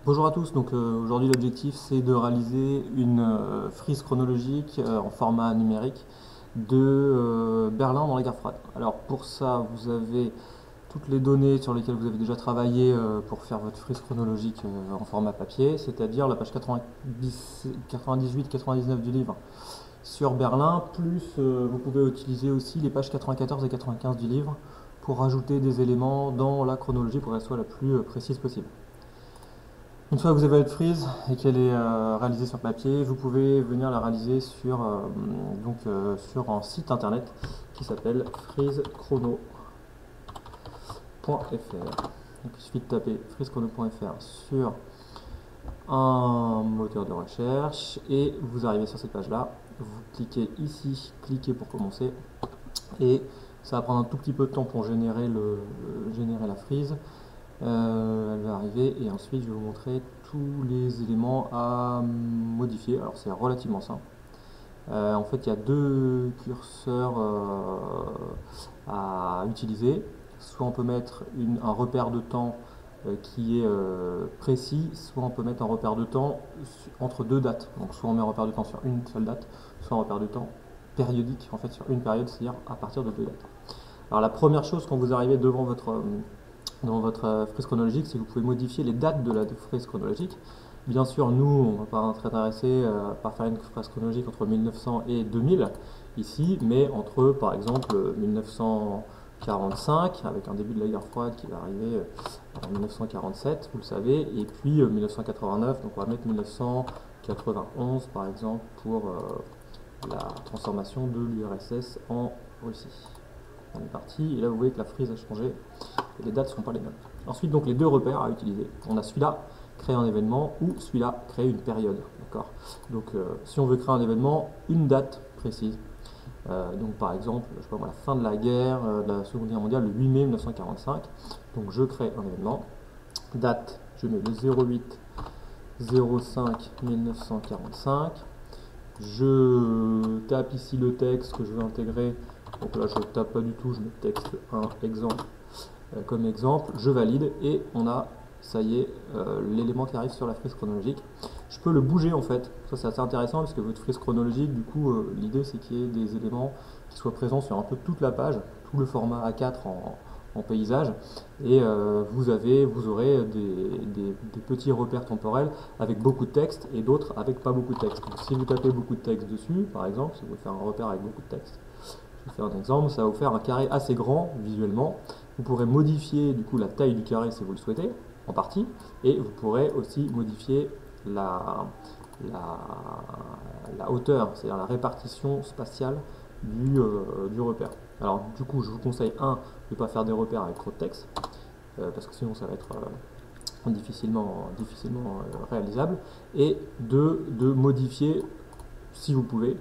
Bonjour à tous, aujourd'hui l'objectif c'est de réaliser une frise chronologique en format numérique de Berlin dans la guerre froide. Alors pour ça vous avez toutes les données sur lesquelles vous avez déjà travaillé pour faire votre frise chronologique en format papier, c'est-à-dire la page 98-99 du livre sur Berlin, plus vous pouvez utiliser aussi les pages 94 et 95 du livre pour rajouter des éléments dans la chronologie pour qu'elle soit la plus précise possible. Une fois que vous avez votre frise et qu'elle est réalisée sur papier, vous pouvez venir la réaliser sur un site internet qui s'appelle frisechrono.fr. Il suffit de taper frisechrono.fr sur un moteur de recherche et vous arrivez sur cette page là. Vous cliquez ici, cliquez pour commencer et ça va prendre un tout petit peu de temps pour générer la frise. Elle va arriver et ensuite je vais vous montrer tous les éléments à modifier. Alors c'est relativement simple. En fait il y a deux curseurs à utiliser. Soit on peut mettre un repère de temps qui est précis, soit on peut mettre un repère de temps entre deux dates. Donc soit on met un repère de temps sur une seule date, soit un repère de temps périodique en fait sur une période, c'est-à-dire à partir de deux dates. Alors la première chose quand vous arrivez devant dans votre frise chronologique, c'est que vous pouvez modifier les dates de la frise chronologique. Bien sûr, nous, on ne va pas être intéressé par faire une frise chronologique entre 1900 et 2000 ici, mais entre, par exemple, 1945, avec un début de la guerre froide qui va arriver en 1947, vous le savez, et puis 1989, donc on va mettre 1991, par exemple, pour la transformation de l'URSS en Russie. On est parti, et là vous voyez que la frise a changé, et les dates ne sont pas les mêmes. Ensuite, donc les deux repères à utiliser. On a celui-là, créer un événement, ou celui-là, créer une période. D'accord. Donc si on veut créer un événement, une date précise. Donc par exemple, je sais pas moi, la fin de la guerre, de la Seconde Guerre mondiale, le 8 mai 1945. Donc je crée un événement. Date, je mets le 08 05 1945. Je tape ici le texte que je veux intégrer. Donc là je ne tape pas du tout, je mets texte 1 exemple comme exemple, je valide et on a, ça y est, l'élément qui arrive sur la frise chronologique. Je peux le bouger en fait, ça c'est assez intéressant parce que votre frise chronologique, du coup l'idée c'est qu'il y ait des éléments qui soient présents sur un peu toute la page, tout le format A4 en paysage, et vous aurez des petits repères temporels avec beaucoup de texte et d'autres avec pas beaucoup de texte. Donc, si vous tapez beaucoup de texte dessus, par exemple, si vous voulez faire un repère avec beaucoup de texte, je vais faire un exemple, ça va vous faire un carré assez grand visuellement. Vous pourrez modifier du coup la taille du carré si vous le souhaitez, en partie, et vous pourrez aussi modifier la hauteur, c'est-à-dire la répartition spatiale du repère. Alors du coup, je vous conseille, de ne pas faire des repères avec trop de texte, parce que sinon ça va être difficilement réalisable, et de modifier, si vous pouvez,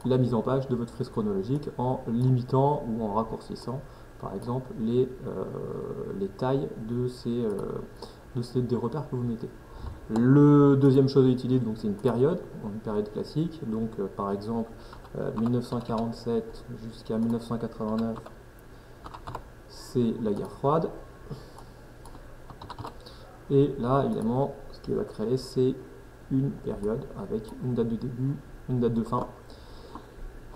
la mise en page de votre frise chronologique en limitant ou en raccourcissant par exemple les tailles des repères que vous mettez. Le deuxième chose à utiliser, donc c'est une période classique, donc par exemple 1947 jusqu'à 1989 c'est la guerre froide, et là évidemment ce qu'il va créer c'est une période avec une date de début, une date de fin.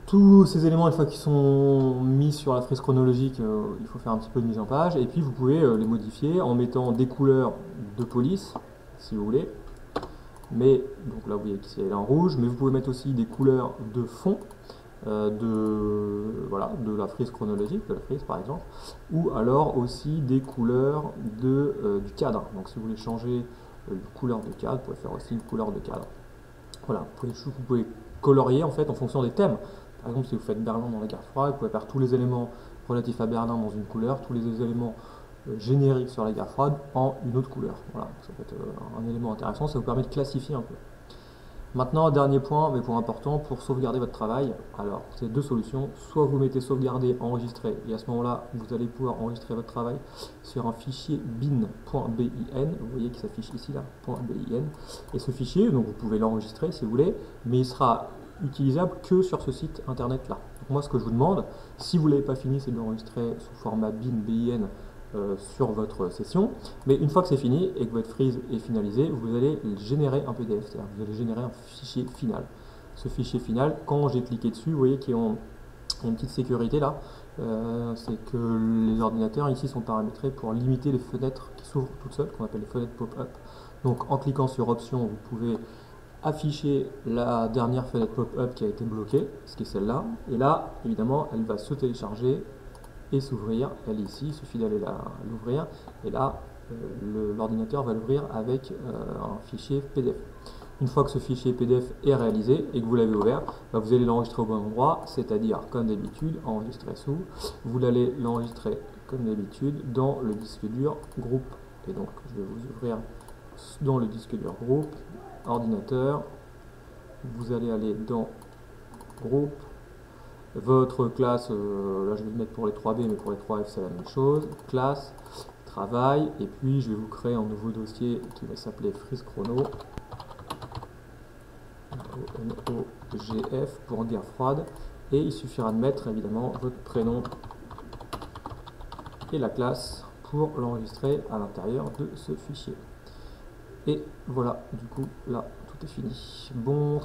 Tous ces éléments, une fois qu'ils sont mis sur la frise chronologique, il faut faire un petit peu de mise en page, et puis vous pouvez les modifier en mettant des couleurs de police, si vous voulez, mais donc là vous voyez qu'ici elle est en rouge, mais vous pouvez mettre aussi des couleurs de fond de la frise chronologique, de la frise par exemple, ou alors aussi des couleurs du cadre. Donc si vous voulez changer la couleur de cadre, vous pouvez faire aussi une couleur de cadre. Voilà, vous pouvez colorier en fait en fonction des thèmes. Par exemple, si vous faites Berlin dans la guerre froide, vous pouvez faire tous les éléments relatifs à Berlin dans une couleur, tous les éléments génériques sur la guerre froide en une autre couleur. Voilà, ça peut être un élément intéressant, ça vous permet de classifier un peu. Maintenant, dernier point, mais point important, pour sauvegarder votre travail, alors c'est deux solutions. Soit vous mettez sauvegarder, enregistrer, et à ce moment-là, vous allez pouvoir enregistrer votre travail sur un fichier bin.bin, vous voyez qu'il s'affiche ici là, .bin, et ce fichier, donc vous pouvez l'enregistrer si vous voulez, mais il sera utilisable que sur ce site internet là. Donc moi ce que je vous demande, si vous ne l'avez pas fini, c'est de l'enregistrer sous format bin sur votre session. Mais une fois que c'est fini et que votre freeze est finalisé, vous allez générer un PDF, c'est-à-dire vous allez générer un fichier final. Ce fichier final, quand j'ai cliqué dessus, vous voyez qu'il y a une petite sécurité là, c'est que les ordinateurs ici sont paramétrés pour limiter les fenêtres qui s'ouvrent toutes seules, qu'on appelle les fenêtres pop-up. Donc en cliquant sur option, vous pouvez afficher la dernière fenêtre pop-up qui a été bloquée, ce qui est celle-là, et là évidemment elle va se télécharger et s'ouvrir. Elle est ici, il suffit d'aller l'ouvrir, et là l'ordinateur va l'ouvrir avec un fichier PDF. Une fois que ce fichier PDF est réalisé et que vous l'avez ouvert, vous allez l'enregistrer au bon endroit, c'est-à-dire comme d'habitude, enregistrer sous. Vous allez l'enregistrer comme d'habitude dans le disque dur groupe. Et donc je vais vous ouvrir dans le disque dur groupe, ordinateur, vous allez aller dans groupe, votre classe, là je vais le mettre pour les 3B mais pour les 3F c'est la même chose, classe, travail, et puis je vais vous créer un nouveau dossier qui va s'appeler freeze chrono, OGF pour guerre froide, et il suffira de mettre évidemment votre prénom et la classe pour l'enregistrer à l'intérieur de ce fichier. Et voilà, du coup là tout est fini. Bon